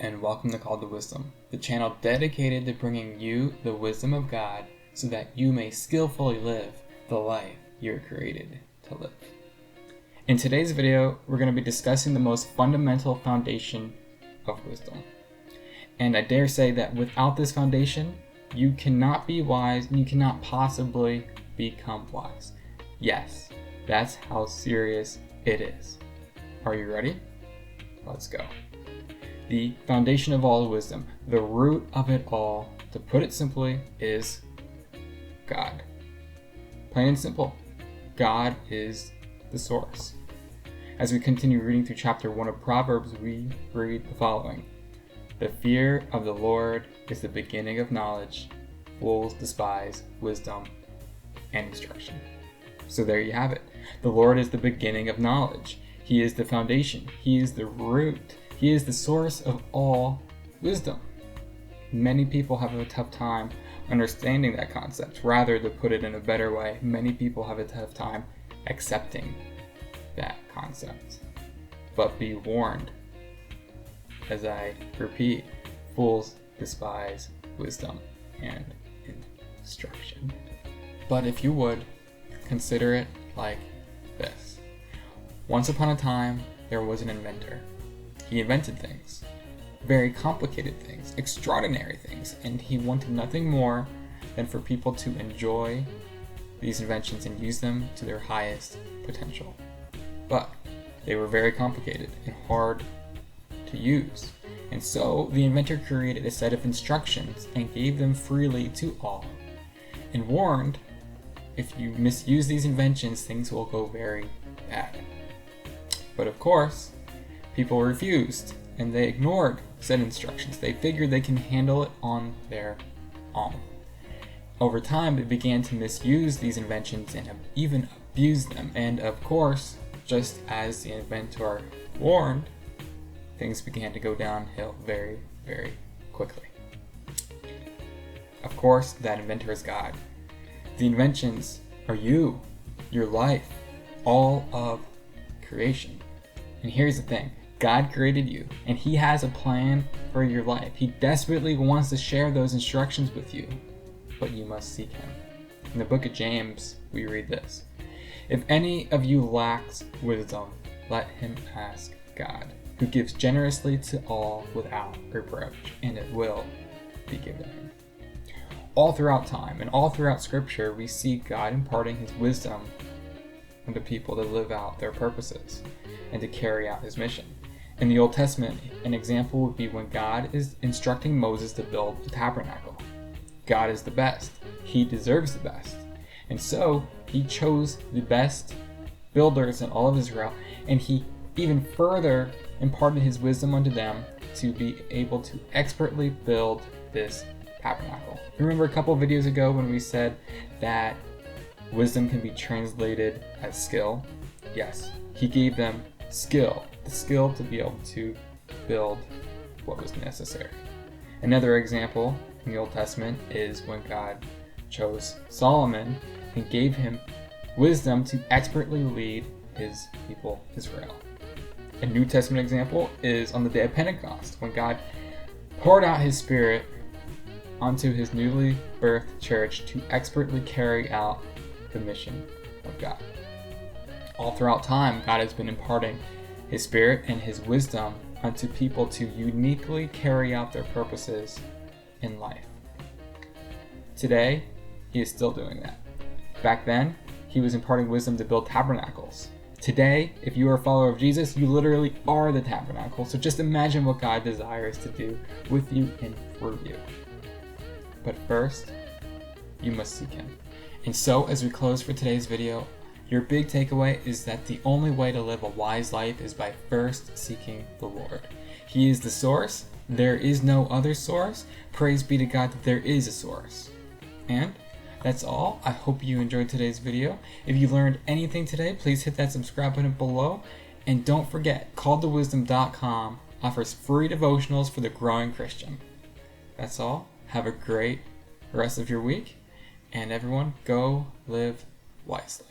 and welcome to Called to Wisdom, the channel dedicated to bringing you the wisdom of God so that you may skillfully live the life you're created to live. In today's video, we're going to be discussing the most fundamental foundation of wisdom. And I dare say that without this foundation, you cannot be wise and you cannot possibly become wise. Yes, that's how serious it is. Are you ready? Let's go. The foundation of all wisdom, the root of it all, to put it simply, is God. Plain and simple, God is the source. As we continue reading through chapter 1 of Proverbs, we read the following. The fear of the Lord is the beginning of knowledge. Fools despise wisdom and instruction. So there you have it. The Lord is the beginning of knowledge. He is the foundation. He is the root. He is the source of all wisdom. Many people have a tough time understanding that concept. Rather, to put it in a better way, many people have a tough time accepting that concept. But be warned, as I repeat, fools despise wisdom and instruction. But if you would, consider it like this. Once upon a time, there was an inventor. He invented things, very complicated things, extraordinary things, and he wanted nothing more than for people to enjoy these inventions and use them to their highest potential. But they were very complicated and hard to use. And so the inventor created a set of instructions and gave them freely to all, and warned, if you misuse these inventions, things will go very bad. But of course, people refused, and they ignored said instructions. They figured they can handle it on their own. Over time, they began to misuse these inventions and even abuse them. And of course, just as the inventor warned, things began to go downhill very, very quickly. Of course, that inventor is God. The inventions are you, your life, all of creation. And here's the thing. God created you, and He has a plan for your life. He desperately wants to share those instructions with you, but you must seek Him. In the book of James, we read this. If any of you lacks wisdom, let him ask God, who gives generously to all without reproach, and it will be given him. All throughout time and all throughout Scripture, we see God imparting His wisdom unto people to live out their purposes and to carry out His mission. In the Old Testament, an example would be when God is instructing Moses to build the tabernacle. God is the best. He deserves the best. And so He chose the best builders in all of Israel, and He even further imparted His wisdom unto them to be able to expertly build this tabernacle. Remember a couple videos ago when we said that wisdom can be translated as skill? Yes, He gave them skill, the skill to be able to build what was necessary. Another example in the Old Testament is when God chose Solomon and gave him wisdom to expertly lead His people Israel. A New Testament example is on the day of Pentecost, when God poured out His Spirit onto His newly birthed church to expertly carry out the mission of God. All throughout time, God has been imparting His Spirit and His wisdom unto people to uniquely carry out their purposes in life. Today, He is still doing that. Back then, He was imparting wisdom to build tabernacles. Today, if you are a follower of Jesus, you literally are the tabernacle. So just imagine what God desires to do with you and through you. But first, you must seek Him. And so, as we close for today's video, your big takeaway is that the only way to live a wise life is by first seeking the Lord. He is the source. There is no other source. Praise be to God that there is a source. And that's all. I hope you enjoyed today's video. If you learned anything today, please hit that subscribe button below. And don't forget, calledtowisdom.com offers free devotionals for the growing Christian. That's all. Have a great rest of your week. And everyone, go live wisely.